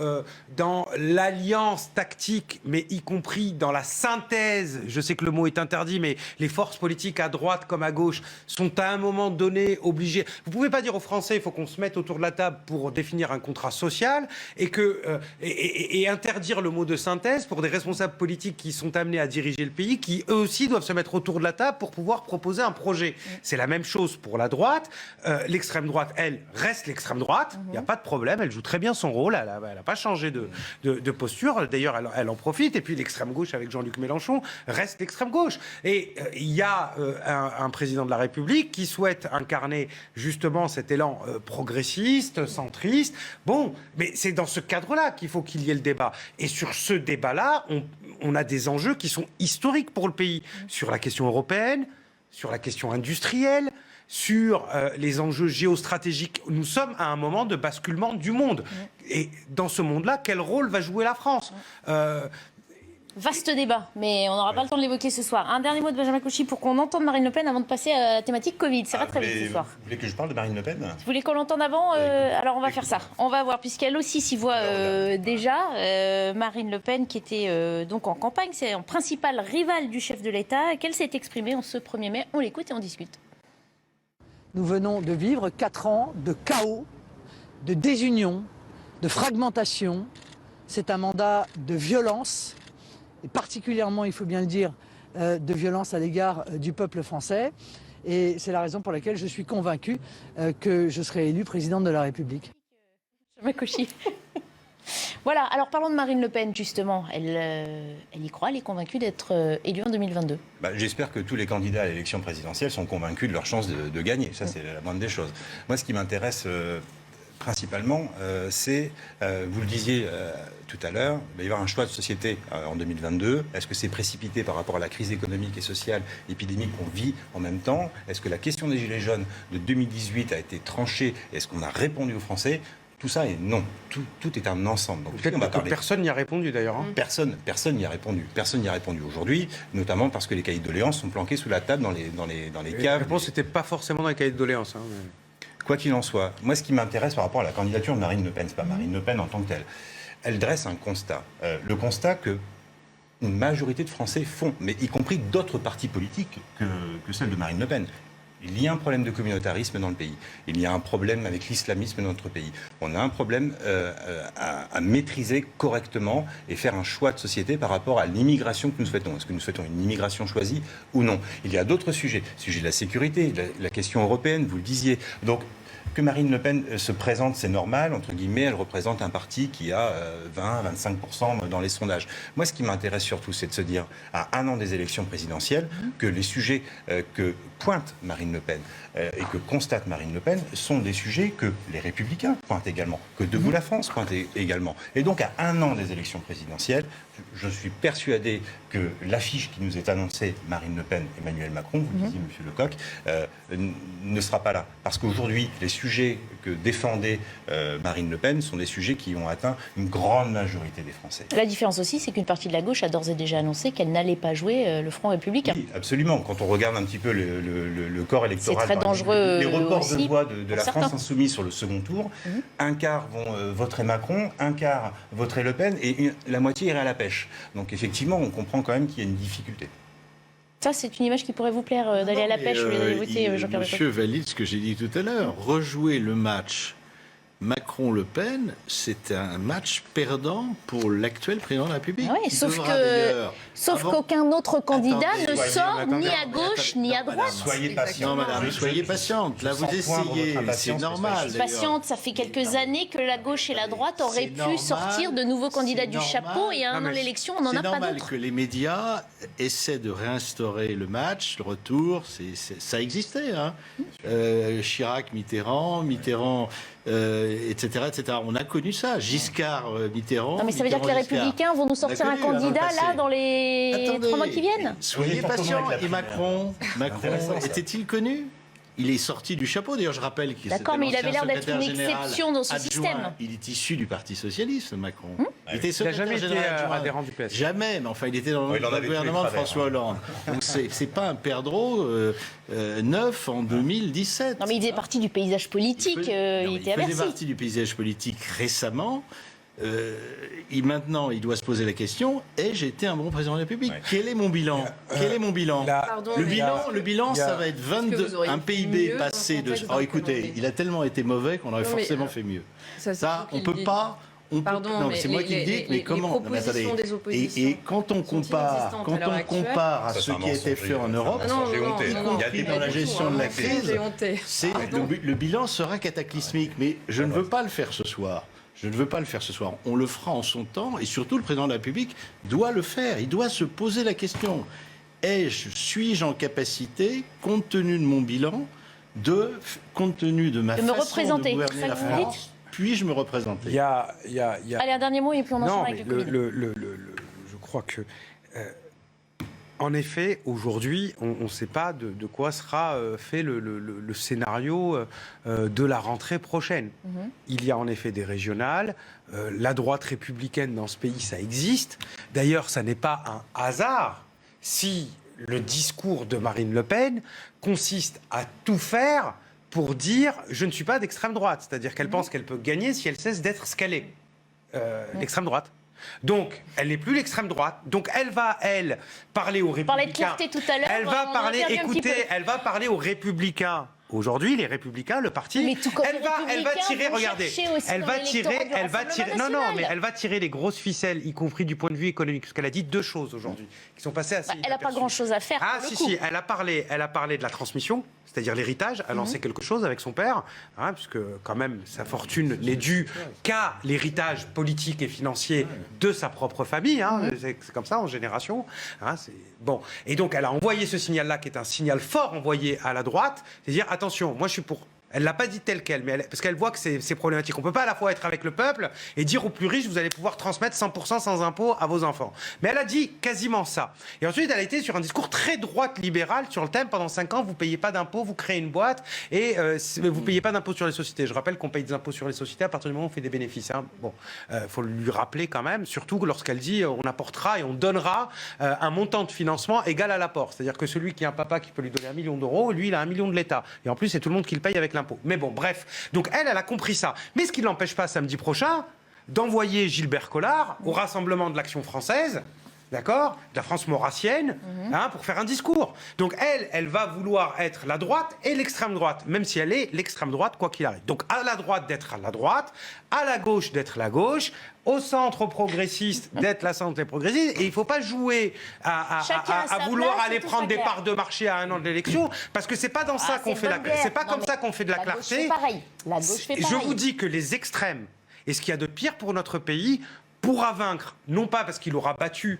dans l'alliance tactique, mais y compris dans la synthèse. Je sais que le mot est interdit, mais les forces politiques à droite comme à gauche sont à un moment donné obligées. Vous ne pouvez pas dire aux Français il faut qu'on se mette autour de la table pour définir un contrat social et interdire le mot de synthèse pour des responsables politiques qui sont amenés à diriger le pays, qui eux aussi doivent se mettre autour de la table pour pouvoir proposer un projet. C'est la même chose pour la droite. L'extrême droite, elle, reste l'extrême droite. Il n'y a pas de problème. Elle joue très bien son rôle. Elle n'a pas changé de posture. D'ailleurs, elle en profite. Et puis l'extrême gauche, avec Jean-Luc Mélenchon, reste l'extrême gauche. Et il y a un président de la République qui souhaite incarner justement cet élan progressiste, centriste. Bon, mais c'est dans ce cadre-là qu'il faut qu'il y ait le débat. Et sur ce débat-là, on a des enjeux qui sont historiques pour le pays. Sur la question européenne, sur la question industrielle, sur les enjeux géostratégiques. Nous sommes à un moment de basculement du monde. Et dans ce monde-là, quel rôle va jouer la France ? Vaste débat, mais on n'aura pas le temps de l'évoquer ce soir. Un dernier mot de Benjamin Cauchy pour qu'on entende Marine Le Pen avant de passer à la thématique Covid. Ça va très vite ce soir. Vous voulez que je parle de Marine Le Pen ? Vous voulez qu'on l'entende avant ? Alors on va faire ça. On va voir, puisqu'elle aussi s'y voit déjà. Marine Le Pen qui était donc en campagne, c'est en principal rival du chef de l'État, qu'elle s'est exprimée en ce 1er mai. On l'écoute et on discute. Nous venons de vivre 4 ans de chaos, de désunion, de fragmentation. C'est un mandat de violence, et particulièrement, il faut bien le dire, de violence à l'égard du peuple français. Et c'est la raison pour laquelle je suis convaincu que je serai élu président de la République. Voilà, alors parlons de Marine Le Pen, justement. Elle y croit, elle est convaincue d'être élue en 2022. J'espère que tous les candidats à l'élection présidentielle sont convaincus de leur chance de gagner. Ça, c'est la moindre des choses. Moi, ce qui m'intéresse principalement, c'est, vous le disiez tout à l'heure, il va y avoir un choix de société en 2022. Est-ce que c'est précipité par rapport à la crise économique et sociale, épidémique qu'on vit en même temps ? Est-ce que la question des Gilets jaunes de 2018 a été tranchée ? Est-ce qu'on a répondu aux Français ? Tout ça est non. Tout est un ensemble. Donc, personne n'y a répondu d'ailleurs. Personne n'y a répondu. Personne n'y a répondu aujourd'hui, notamment parce que les cahiers de doléances sont planqués sous la table dans les caves. La réponse n'était pas forcément dans les cahiers de doléances. Quoi qu'il en soit, moi ce qui m'intéresse par rapport à la candidature de Marine Le Pen, c'est pas Marine Le Pen en tant que telle. Elle dresse un constat. Le constat que une majorité de Français font, mais y compris d'autres partis politiques que celle de Marine Le Pen. Il y a un problème de communautarisme dans le pays. Il y a un problème avec l'islamisme dans notre pays. On a un problème à maîtriser correctement et faire un choix de société par rapport à l'immigration que nous souhaitons. Est-ce que nous souhaitons une immigration choisie ou non ? Il y a d'autres sujets. Le sujet de la sécurité, la question européenne, vous le disiez. Donc, que Marine Le Pen se présente, c'est normal, entre guillemets, elle représente un parti qui a 20-25% dans les sondages. Moi, ce qui m'intéresse surtout, c'est de se dire, à 1 an des élections présidentielles, que les sujets que pointe Marine Le Pen et que constate Marine Le Pen sont des sujets que les Républicains pointent également, que Debout la France pointe également. Et donc, à 1 an des élections présidentielles, je suis persuadé que l'affiche qui nous est annoncée, Marine Le Pen, Emmanuel Macron, vous le disiez, Monsieur Lecoq, ne sera pas là. Parce qu'aujourd'hui, les sujets que défendait Marine Le Pen sont des sujets qui ont atteint une grande majorité des Français. La différence aussi, c'est qu'une partie de la gauche a d'ores et déjà annoncé qu'elle n'allait pas jouer le Front républicain. Oui, absolument. Quand on regarde un petit peu le corps électoral, c'est très dangereux. Les reports aussi de voix de la France insoumise sur le second tour, un quart vont voter Macron, un quart voterait Le Pen et la moitié irait à la pêche. Donc effectivement, on comprend quand même qu'il y a une difficulté. Ça, c'est une image qui pourrait vous plaire, d'aller à la pêche ou d'aller voter, Jean-Pierre Decool. Monsieur valide ce que j'ai dit tout à l'heure. Rejouer le match Macron-Le Pen, c'est un match perdant pour l'actuel président de la République. Oui, sauf qu'aucun autre candidat ne sort ni à gauche ni à droite. Soyez patiente. Non, madame, soyez patiente. Là, vous essayez. C'est normal. Patiente, ça fait quelques années que la gauche et la droite auraient pu sortir de nouveaux candidats du chapeau et à un an de l'élection, on n'en a pas d'autres. C'est normal que les médias essaient de réinstaurer le match, le retour. Ça existait. Hein. Chirac, Mitterrand, etc., etc. On a connu ça. Giscard, Mitterrand. Non, mais ça veut dire que les Républicains vont nous sortir un candidat là dans les 3 mois qui viennent. Soyez patient. Et Macron était-il connu? Il est sorti du chapeau. D'ailleurs, je rappelle qu'il D'accord, mais il avait l'air d'être une exception dans ce système. Il est issu du Parti Socialiste, Macron. Il n'a jamais été adhérent du PS. Jamais, mais enfin, il était dans le gouvernement de François Hollande. Donc, c'est pas un perdreau neuf en 2017. Non, mais il faisait partie du paysage politique. Il était à Bercy. Il faisait partie du paysage politique récemment. Maintenant, il doit se poser la question, ai-je été un bon président de la République? Quel est mon bilan? Le bilan, ça va être 22, un PIB passé de... Oh, écoutez, il a tellement été mauvais qu'on aurait forcément fait mieux. Ça, on peut pas... Non, c'est moi qui le dis, mais comment? Et quand on compare à ce qui a été fait en Europe, y compris dans la gestion de la crise, le bilan sera cataclysmique. Mais je ne veux pas le faire ce soir. On le fera en son temps, et surtout le président de la République doit le faire. Il doit se poser la question. Suis-je en capacité, compte tenu de mon bilan, compte tenu de ma façon de gouverner la France, puis-je me représenter? Allez, un dernier mot et puis on enchaîne avec le Covid. Je crois que... En effet, aujourd'hui, on ne sait pas de quoi sera fait le scénario de la rentrée prochaine. Il y a en effet des régionales. La droite républicaine dans ce pays, ça existe. D'ailleurs, ça n'est pas un hasard si le discours de Marine Le Pen consiste à tout faire pour dire « je ne suis pas d'extrême droite ». C'est-à-dire qu'elle pense qu'elle peut gagner si elle cesse d'être ce qu'elle est, l'extrême droite. Donc, elle n'est plus l'extrême droite. Donc, elle va, parler aux Républicains. On parlait de clarté tout à l'heure. Elle va parler aux Républicains. Aujourd'hui, les Républicains, le parti, elle va tirer, regardez, elle va tirer les grosses ficelles, y compris du point de vue économique, parce qu'elle a dit deux choses aujourd'hui qui sont passées assez. Elle n'a pas grand-chose à faire. Si, elle a parlé de la transmission, c'est-à-dire l'héritage, a lancé quelque chose avec son père, puisque quand même sa fortune n'est due qu'à l'héritage politique et financier de sa propre famille, c'est comme ça en génération. Bon, et donc elle a envoyé ce signal-là, qui est un signal fort envoyé à la droite, c'est-à-dire attention, moi je suis pour. Elle l'a pas dit tel quel, mais parce qu'elle voit que c'est problématique. On peut pas à la fois être avec le peuple et dire aux plus riches, vous allez pouvoir transmettre 100% sans impôt à vos enfants. Mais elle a dit quasiment ça. Et ensuite, elle a été sur un discours très droite libérale sur le thème, pendant 5 ans, vous payez pas d'impôts, vous créez une boîte et vous payez pas d'impôts sur les sociétés. Je rappelle qu'on paye des impôts sur les sociétés à partir du moment où on fait des bénéfices. Bon, faut lui rappeler quand même, surtout lorsqu'elle dit on apportera et on donnera un montant de financement égal à l'apport. C'est-à-dire que celui qui a un papa qui peut lui donner 1 million d'euros, lui, il a 1 million de l'État. Et en plus, c'est tout le monde qui le paye avec l'impôt. Mais bon, bref. Donc elle a compris ça. Mais ce qui ne l'empêche pas, samedi prochain, d'envoyer Gilbert Collard au rassemblement de l'Action française, d'accord, de la France maurassienne, pour faire un discours. Donc elle va vouloir être la droite et l'extrême droite, même si elle est l'extrême droite, quoi qu'il arrive. Donc à la droite d'être à la droite, à la gauche d'être la gauche, au centre progressiste d'être la centre progressiste, et il ne faut pas jouer à vouloir aller prendre des parts de marché à 1 an de l'élection, parce que c'est pas dans ça qu'on fait c'est pas comme ça qu'on fait de la clarté. La gauche fait pareil. Je vous dis que les extrêmes, et ce qu'il y a de pire pour notre pays, pourra vaincre, non pas parce qu'il aura battu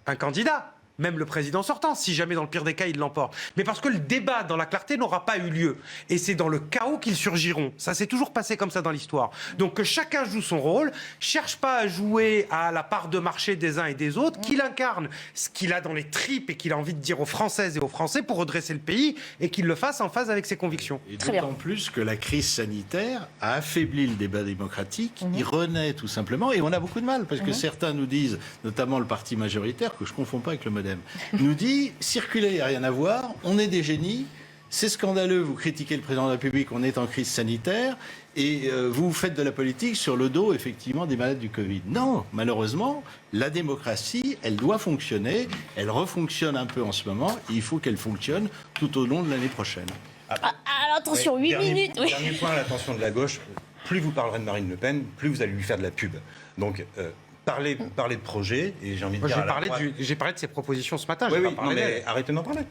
un candidat, même le président sortant, si jamais dans le pire des cas il l'emporte, mais parce que le débat dans la clarté n'aura pas eu lieu. Et c'est dans le chaos qu'ils surgiront. Ça s'est toujours passé comme ça dans l'histoire. Donc que chacun joue son rôle, cherche pas à jouer à la part de marché des uns et des autres, qu'il incarne ce qu'il a dans les tripes et qu'il a envie de dire aux Françaises et aux Français pour redresser le pays, et qu'il le fasse en phase avec ses convictions. Et d'autant plus que la crise sanitaire a affaibli le débat démocratique, il renaît tout simplement, et on a beaucoup de mal, parce que certains nous disent, notamment le parti majoritaire, que je ne confonds pas avec le MoDem, nous dit circuler, il n'y a rien à voir, on est des génies, c'est scandaleux, vous critiquez le président de la République, on est en crise sanitaire, et vous faites de la politique sur le dos, effectivement, des malades du Covid. Non, malheureusement, la démocratie, elle doit fonctionner, elle refonctionne un peu en ce moment, et il faut qu'elle fonctionne tout au long de l'année prochaine. Alors attention, 8 minutes. Oui. Dernier point à l'attention de la gauche, plus vous parlerez de Marine Le Pen, plus vous allez lui faire de la pub. Donc, parlez de projet, et j'ai envie de dire... J'ai parlé de ses propositions ce matin, Oui, j'ai pas parlé d'elle. arrêtez d'en parler.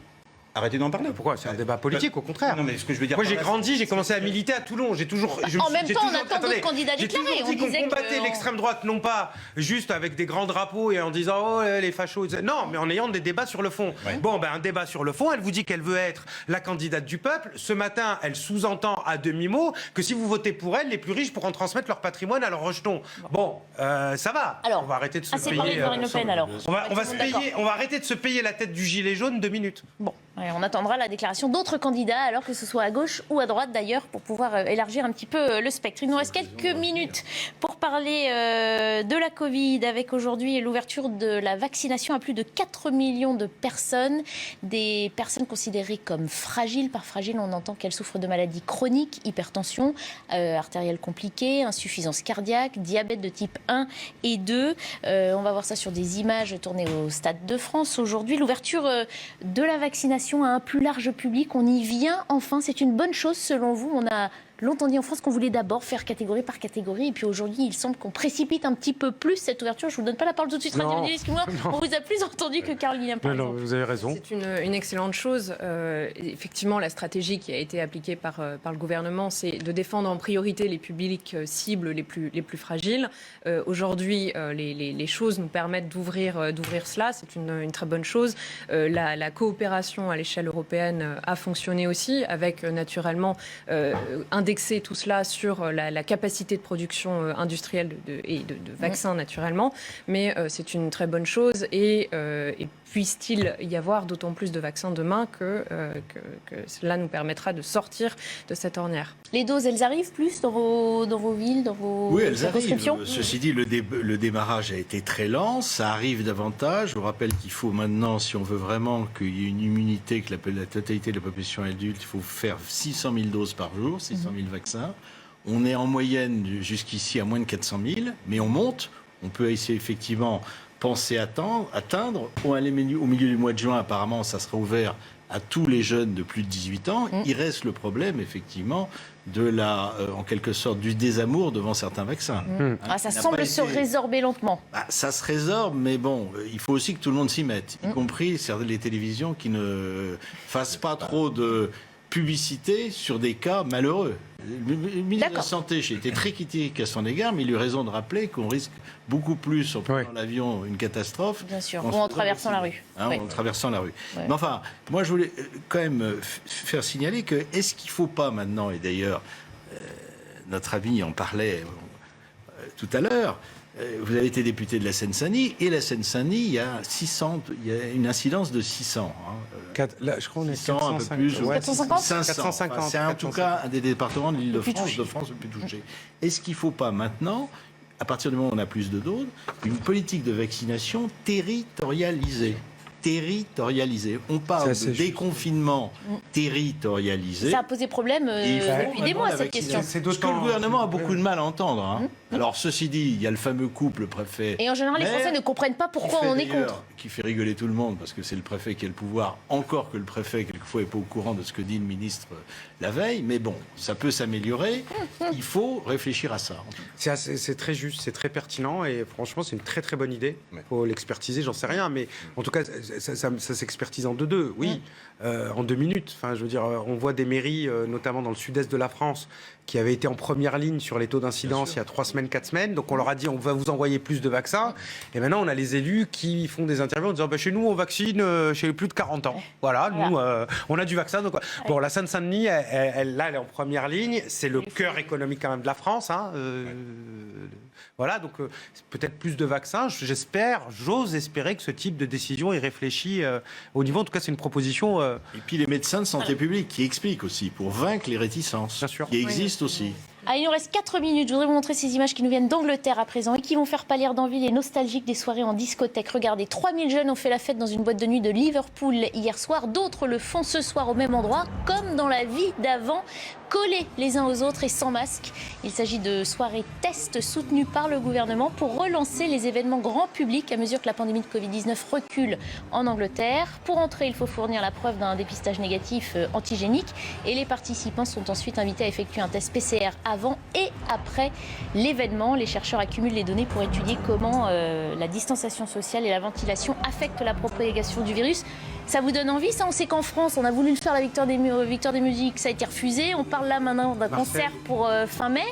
Arrêtez d'en parler. Pourquoi ? C'est un débat politique, au contraire. Non, mais ce que je veux dire... Moi, j'ai grandi, j'ai commencé à militer à Toulon. J'ai toujours... En même temps, on attend d'autres candidats déclarés. J'ai toujours dit qu'on combattait l'extrême droite, non pas juste avec des grands drapeaux et en disant « Oh, les fachos », non, mais en ayant des débats sur le fond. Ouais. Bon, un débat sur le fond, elle vous dit qu'elle veut être la candidate du peuple. Ce matin, elle sous-entend à demi-mot que si vous votez pour elle, les plus riches pourront transmettre leur patrimoine à leurs rejetons. Bon, ça va. Alors, on va arrêter de se payer... Marine Le Pen, alors. On va arrêter de se payer la tête du gilet jaune 2 minutes. Bon, on attendra la déclaration d'autres candidats, alors que ce soit à gauche ou à droite d'ailleurs, pour pouvoir élargir un petit peu le spectre. Il nous reste quelques minutes pour parler de la Covid, avec aujourd'hui l'ouverture de la vaccination à plus de 4 millions de personnes, des personnes considérées comme fragiles. Par fragile, on entend qu'elles souffrent de maladies chroniques, hypertension artérielle compliquée, insuffisance cardiaque, diabète de type 1 et 2. On va voir ça sur des images tournées au Stade de France. Aujourd'hui, l'ouverture de la vaccination à un plus large public. On y vient enfin. C'est une bonne chose selon vous. On a longtemps dit en France qu'on voulait d'abord faire catégorie par catégorie. Et puis aujourd'hui, il semble qu'on précipite un petit peu plus cette ouverture. Je ne vous donne pas la parole tout de suite, Radio excusez-moi. On vous a plus entendu que Caroline. Non, vous avez raison. C'est une excellente chose. Effectivement, la stratégie qui a été appliquée par le gouvernement, c'est de défendre en priorité les publics cibles les plus fragiles. Aujourd'hui, les choses nous permettent d'ouvrir cela. C'est une très bonne chose. La coopération à l'échelle européenne a fonctionné aussi, avec naturellement indexer tout cela sur la capacité de production industrielle et de vaccins naturellement, mais c'est une très bonne chose et puisse-t-il y avoir d'autant plus de vaccins demain que cela nous permettra de sortir de cette ornière. Les doses, elles arrivent plus dans vos villes, dans vos Oui, elles arrivent. circonscriptions ? Ceci dit, le démarrage a été très lent, ça arrive davantage. Je vous rappelle qu'il faut maintenant, si on veut vraiment qu'il y ait une immunité, que la totalité de la population adulte, il faut faire 600 000 doses par jour, 600 000 vaccins. On est en moyenne jusqu'ici à moins de 400 000, mais on monte. On peut essayer effectivement penser atteindre. Au milieu du mois de juin, apparemment, ça sera ouvert à tous les jeunes de plus de 18 ans. Il reste le problème, effectivement, de en quelque sorte, du désamour devant certains vaccins. Ça semble se résorber lentement. Ça se résorbe, mais bon, il faut aussi que tout le monde s'y mette, y compris les télévisions qui ne fassent pas trop de publicité sur des cas malheureux. Le ministre de la Santé, j'ai été très critique à son égard, mais il a eu raison de rappeler qu'on risque beaucoup plus en prenant l'avion une catastrophe. Bien sûr, ou en traversant la rue. En traversant la rue. Mais enfin, moi je voulais quand même faire signaler que est-ce qu'il ne faut pas maintenant, et d'ailleurs notre ami en parlait tout à l'heure, vous avez été député de la Seine-Saint-Denis, et la Seine-Saint-Denis, il y a une incidence de 600. Je crois qu'on est 600, un peu plus. 450 500. C'est en tout cas un des départements de l'Île-de-France le plus touché. Est-ce qu'il ne faut pas maintenant, à partir du moment où on a plus de doses, une politique de vaccination territorialisée ? On parle de déconfinement territorialisé. Ça a posé problème depuis des mois, cette question. Ce que le gouvernement a beaucoup de mal à entendre. Alors, ceci dit, il y a le fameux couple préfet... Et en général, les Français ne comprennent pas pourquoi on est contre. Qui fait rigoler tout le monde, parce que c'est le préfet qui a le pouvoir, encore que le préfet, quelquefois, n'est pas au courant de ce que dit le ministre la veille. Mais bon, ça peut s'améliorer. Il faut réfléchir à ça. C'est très juste, c'est très pertinent, et franchement, c'est une très très bonne idée. Il faut l'expertiser, j'en sais rien, mais en tout cas... Ça s'expertise en deux, oui, en 2 minutes. Enfin, je veux dire, on voit des mairies, notamment dans le sud-est de la France, qui avaient été en première ligne sur les taux d'incidence il y a 3 semaines, 4 semaines. Donc on leur a dit, on va vous envoyer plus de vaccins. Et maintenant, on a les élus qui font des interviews en disant, chez nous, on vaccine chez les plus de 40 ans. Voilà, nous, on a du vaccin. Donc, bon, la Seine-Saint-Denis, elle est en première ligne. C'est le cœur économique quand même de la France. Voilà, donc peut-être plus de vaccins. J'ose espérer que ce type de décision est réfléchi au niveau. En tout cas, c'est une proposition. Et puis les médecins de santé publique qui expliquent aussi, pour vaincre les réticences, qui existent aussi. Allez, il nous reste 4 minutes. Je voudrais vous montrer ces images qui nous viennent d'Angleterre à présent et qui vont faire pâlir d'envie les nostalgiques des soirées en discothèque. Regardez, 3000 jeunes ont fait la fête dans une boîte de nuit de Liverpool hier soir. D'autres le font ce soir au même endroit, comme dans la vie d'avant, collés les uns aux autres et sans masque. Il s'agit de soirées tests soutenues par le gouvernement pour relancer les événements grand public à mesure que la pandémie de Covid-19 recule en Angleterre. Pour entrer, il faut fournir la preuve d'un dépistage négatif antigénique et les participants sont ensuite invités à effectuer un test PCR avant et après l'événement. Les chercheurs accumulent les données pour étudier comment la distanciation sociale et la ventilation affectent la propagation du virus. Ça vous donne envie, ça? On sait qu'en France, on a voulu le faire, la victoire des musiques, ça a été refusé. On parle là maintenant d'un concert pour fin mai.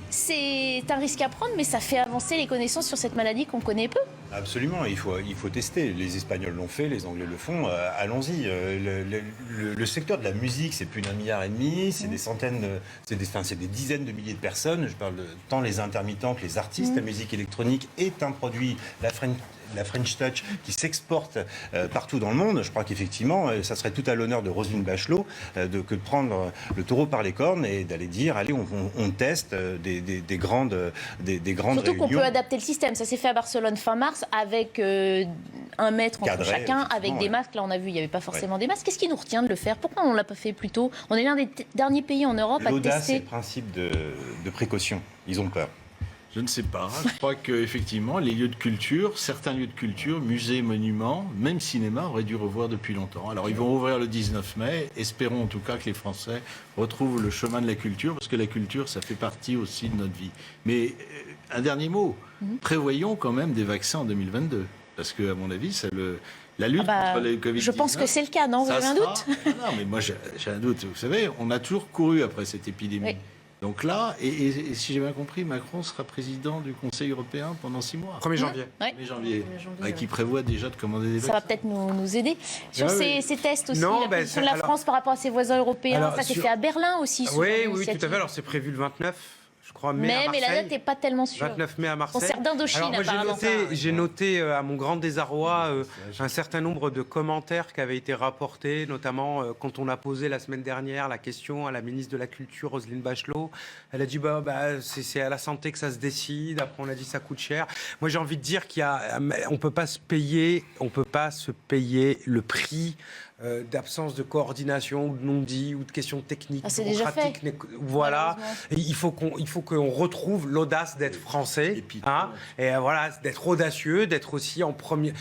C'est un risque à prendre, mais ça fait avancer les connaissances sur cette maladie qu'on connaît peu. Absolument, il faut tester. Les Espagnols l'ont fait, les Anglais le font. Allons-y. Le secteur de la musique, c'est plus d'1,5 milliard. C'est des centaines, c'est des dizaines de milliers de personnes. Je parle de tant les intermittents que les artistes. La musique électronique est un produit, la French Touch, qui s'exporte partout dans le monde. Je crois qu'effectivement, ça serait tout à l'honneur de Roselyne Bachelot que de prendre le taureau par les cornes et d'aller dire, allez, on teste des grandes Surtout réunions. qu'on peut adapter le système. Ça s'est fait à Barcelone fin mars avec 1 mètre entre Cadré, chacun, avec des masques. Là, on a vu, il n'y avait pas forcément des masques. Qu'est-ce qui nous retient de le faire? Pourquoi on ne l'a pas fait plus tôt? On est l'un des derniers pays en Europe à L'audace, tester. c'est le principe de précaution. Ils ont peur. Je ne sais pas. Je crois qu'effectivement, les lieux de culture, certains lieux de culture, musées, monuments, même cinéma, auraient dû revoir depuis longtemps. Alors, ils vont ouvrir le 19 mai. Espérons en tout cas que les Français retrouvent le chemin de la culture, parce que la culture, ça fait partie aussi de notre vie. Mais un dernier mot. Prévoyons quand même des vaccins en 2022. Parce qu'à mon avis, la lutte contre le Covid-19... Je pense que c'est le cas, non? Vous avez un doute? Non, mais moi, j'ai un doute. Vous savez, on a toujours couru après cette épidémie. Oui. Donc là, et si j'ai bien compris, Macron sera président du Conseil européen pendant 6 mois. 1er janvier. 1er janvier. Qui prévoit déjà de commander des vaccins. Ça va peut-être nous aider. Sur ces tests aussi, la position de la France par rapport à ses voisins européens, ça s'est fait à Berlin aussi. Oui, tout à fait. Alors c'est prévu le 29. Je crois, mai à Marseille. Mais la date n'est pas tellement sûre. 29 mai à Marseille. Concert d'Indochine, apparemment. J'ai noté, à mon grand désarroi, un certain nombre de commentaires qui avaient été rapportés, notamment quand on a posé la semaine dernière la question à la ministre de la Culture, Roselyne Bachelot. Elle a dit c'est à la santé que ça se décide. Après, on a dit ça coûte cher. Moi, j'ai envie de dire on peut pas se payer le prix d'absence de coordination, ou de non-dit, ou de questions techniques, bureaucratiques. Voilà. Et il faut qu'on retrouve l'audace d'être français, et voilà, d'être audacieux, d'être aussi en premier.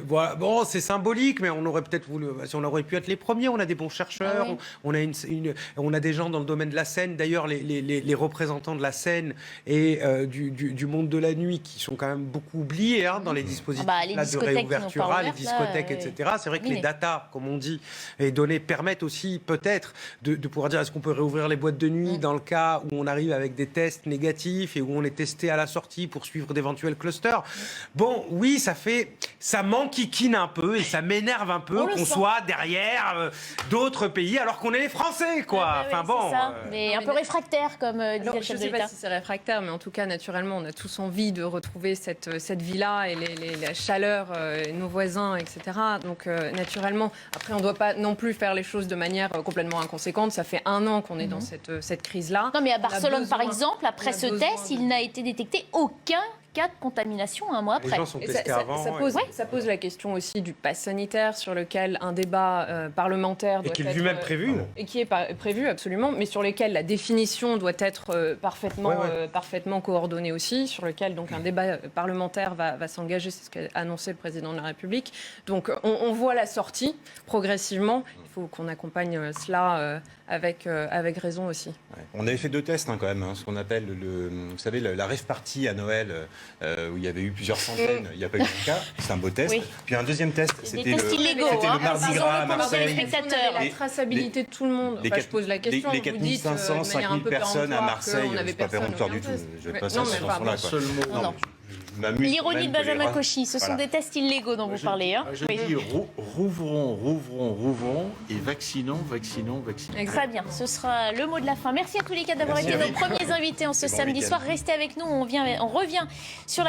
Voilà. Bon, c'est symbolique, mais on aurait peut-être voulu, on aurait pu être les premiers. On a des bons chercheurs, on a des gens dans le domaine de la scène. D'ailleurs, les représentants de la scène et du monde de la nuit qui sont quand même beaucoup oubliés dans les dispositifs de réouverture, les discothèques, etc. C'est vrai que les datas, comme on dit, et données permettent aussi peut-être de pouvoir dire est-ce qu'on peut réouvrir les boîtes de nuit dans le cas où on arrive avec des tests négatifs et où on est testé à la sortie pour suivre d'éventuels clusters. Bon, oui, ça m'enquiquine un peu et ça m'énerve un peu qu'on soit derrière d'autres pays alors qu'on est les Français, quoi. Enfin bon, mais un peu réfractaire comme disait le chef de l'État. Je ne sais pas si c'est réfractaire, mais en tout cas, naturellement, on a tous envie de retrouver cette vie-là et la chaleur, nos voisins, etc. Donc, naturellement, après, on ne doit pas non plus faire les choses de manière complètement inconséquente. Ça fait 1 an qu'on est dans cette crise-là. Non, mais à Barcelone, par exemple, après ce test, il n'a été détecté aucun cas de contaménation 1 mois après. Les gens sont testés avant. Ça pose la question aussi du pass sanitaire sur lequel un débat parlementaire doit être... Et qui est lui-même prévu. Et qui est prévu, absolument, mais sur lequel la définition doit être parfaitement coordonnée aussi, sur lequel donc un débat parlementaire va s'engager, c'est ce qu'a annoncé le président de la République. Donc on voit la sortie progressivement. Il faut qu'on accompagne cela avec raison aussi. Ouais. On avait fait 2 tests quand même, ce qu'on appelle vous savez, la rave party à Noël, où il y avait eu plusieurs centaines, il n'y a pas eu de cas, c'est un beau test. Oui. Puis un deuxième test, c'était le Mardi Gras à Marseille. La traçabilité de tout le monde. Je pose la question. Les 4500, 5000 personnes à Marseille, c'est pas péremptoire du tout. Je vais pas ça sur là. L'ironie de Benjamin Cauchy, ce sont des tests illégaux dont vous parlez. Je dis rouvrons et vaccinons. Très bien, ce sera le mot de la fin. Merci à tous les 4 d'avoir été nos premiers invités en ce samedi soir. Restez avec nous, on revient sur la